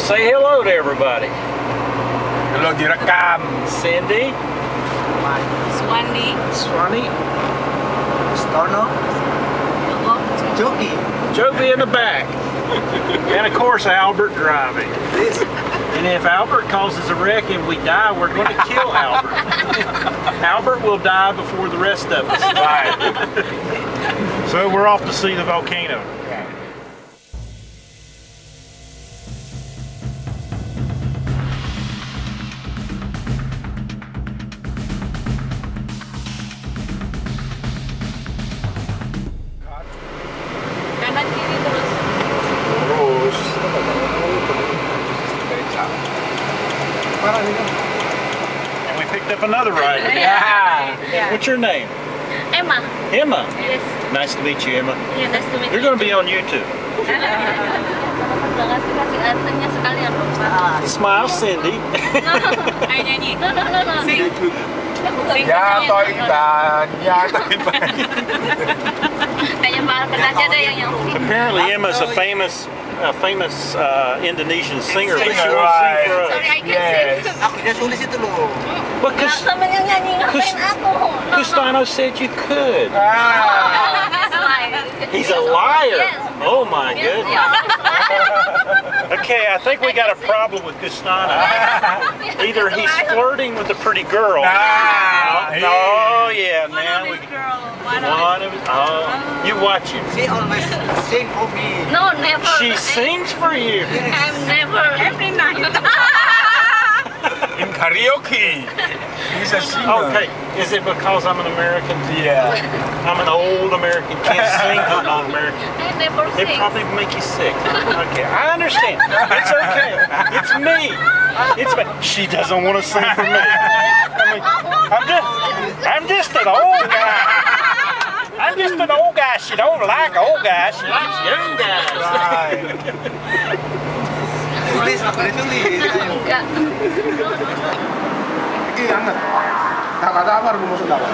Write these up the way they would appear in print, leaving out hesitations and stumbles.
Say hello to everybody. Hello direkam. Cindy. Swani. Storno. Joby in the back. And of course Albert driving. And if Albert causes a wreck and we die, we're going to kill Albert. Albert will die before the rest of us. Right. So we're off to see the volcano. Kanan kiri terus. Terus. And we picked up another rider. Yeah. What's your name? Emma. Emma. Yes. Nice to meet you, Emma. Yeah, nice to meet You're you. going to be on YouTube. Kasih antengnya sekalian dong, Pak. Smile, Cindy. Ayo nyanyi. No. Ya Toiban, ya Toiban. Kayaknya Pak Alken aja deh yang Apparently Emma's a famous Indonesian singer. But she Singer, won't sing right. for us. Sorry, I can Yes. sing. Aku dia tulis itu loh. But Temen yang nyanyi ngapain aku? Custano said you could. He's a liar. Yes. Oh my goodness. Okay, I think we got a problem with Custano. Either he's flirting with a pretty girl. Oh yeah, man. You watch him. She always sing for me. No, never. She sings for you. I'm never. Every night. In karaoke. He's a singer. Okay, is it because I'm an American? Yeah. I'm an old American, can't sing for non-American. I never It sing. probably make you sick. Okay, I understand. It's okay. It's me. It's me. She doesn't want to sing for me. I'm just an old guy. I'm just an old guy. She don't like old guys. She likes young guys. Right. Tulis, aku dia tulis. Enggak. Ini hangat. Kata apa harus masuk dalam?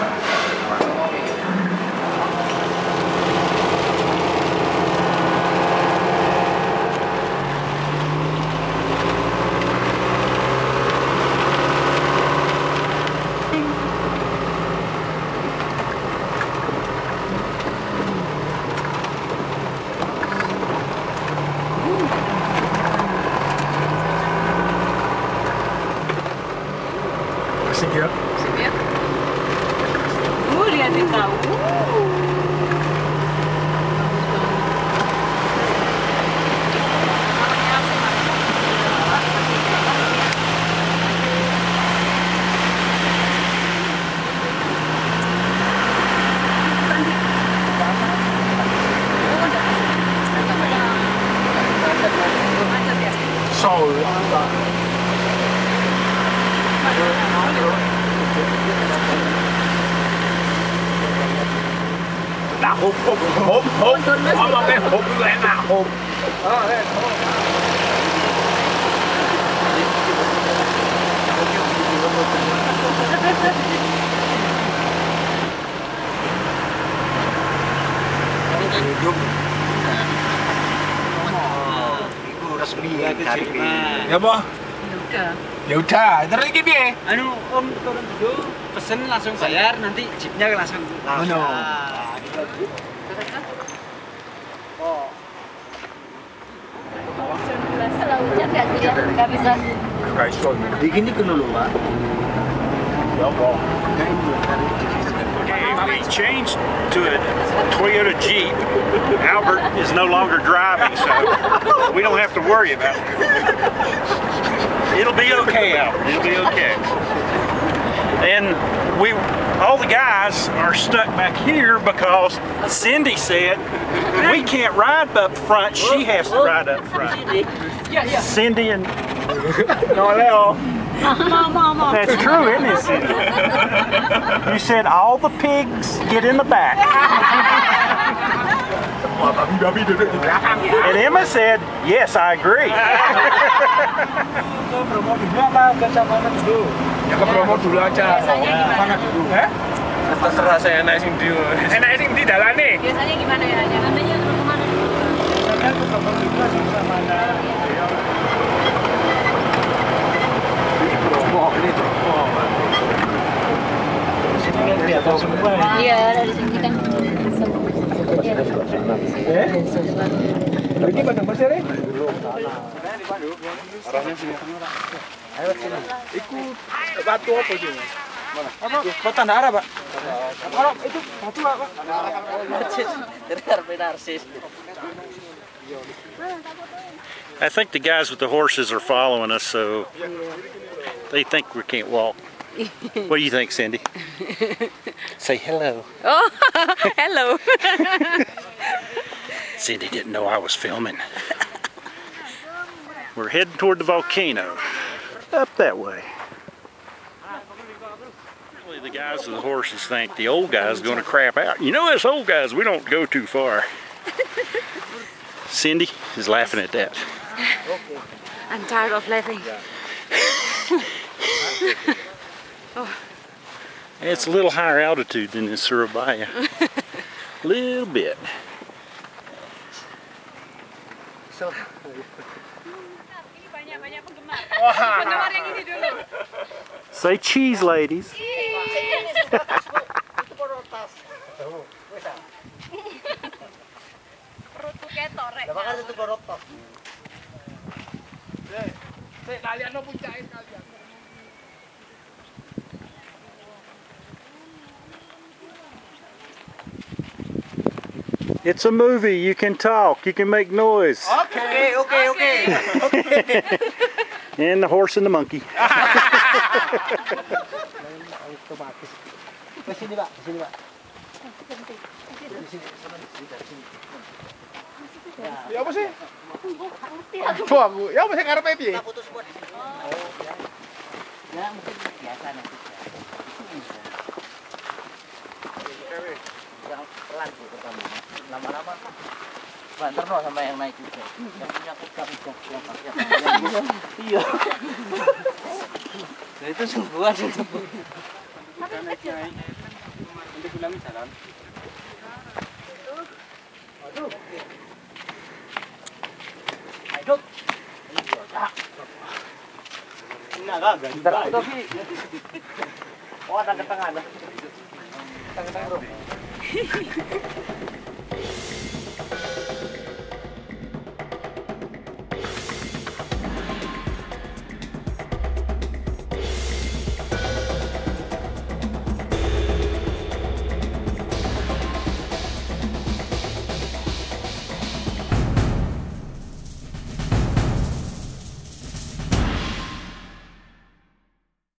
Asik ya? Ya. Lihatin tahu. Soul. Nah, hop. Ngomongnya hop itu enak, hop. Ibu resmi hari ini. Ya, Boh? Udah. Ya udah, terus iki piye? Anu Om turun dulu, pesen langsung bayar, nanti chipnya langsung. Ano? Selalunya nggak bisa. Guys, so Begini kan dulu, Pak. ya Allah. Okay, we changed to a Toyota Jeep. Albert is no longer driving, so we don't have to worry about it. It'll be okay, Albert. It'll be okay. And all the guys are stuck back here because Cindy said we can't ride up front. She has to ride up front. Cindy and Noel. That's true, isn't it, Cindy? You said all the pigs get in the back. And Emma said, yes, I agree. Ke Bromo dulu apa ke Savana dulu? Ya ke Bromo dulu aja. Biasanya gimana? Savana dulu. Terserah saya enak sing di. Enak sing di dalane. Biasanya gimana ya? Jangan nanya ke kemana dulu. Saya ke Bromo dulu langsung ke Savana. Pergi Bandung Pasir ya? Arahnya sini. Ayo sini. Ikut batu apa sih? Mana? Apa? Kota Nara, Pak. Kalau itu batu apa? I think the guys with the horses are following us, so they think we can't walk. What do you think, Cindy? Say hello. Oh, hello. Cindy didn't know I was filming. We're heading toward the volcano. Up that way. Really, the guys with the horses think the old guy's going to crap out. You know, us old guys, we don't go too far. Cindy is laughing at that. I'm tired of laughing. It's a little higher altitude than in Surabaya. A little bit. Banyak penggemar. Penggemar yang ini dulu. Say cheese, ladies. Perutku kayak torek. Kalian lo puncakin kalian. It's a movie. You can talk. You can make noise. Okay. And the horse and the monkey. Kesini Pak, kesini Pak. Ya apa sih? Coba aku. Ya apa sih karepe piye? Ya mungkin biasa nanti. Yang pelan Bu pertama. Lama-lama banter no sama yang naik juga. Yang punya kuda yang pakai. Iya. Nah itu sungguhan itu. Nanti pulang jalan. Aduh. Ayo. Nah, gak. Tapi. Oh, ada ke tengah ada. Tengah bro.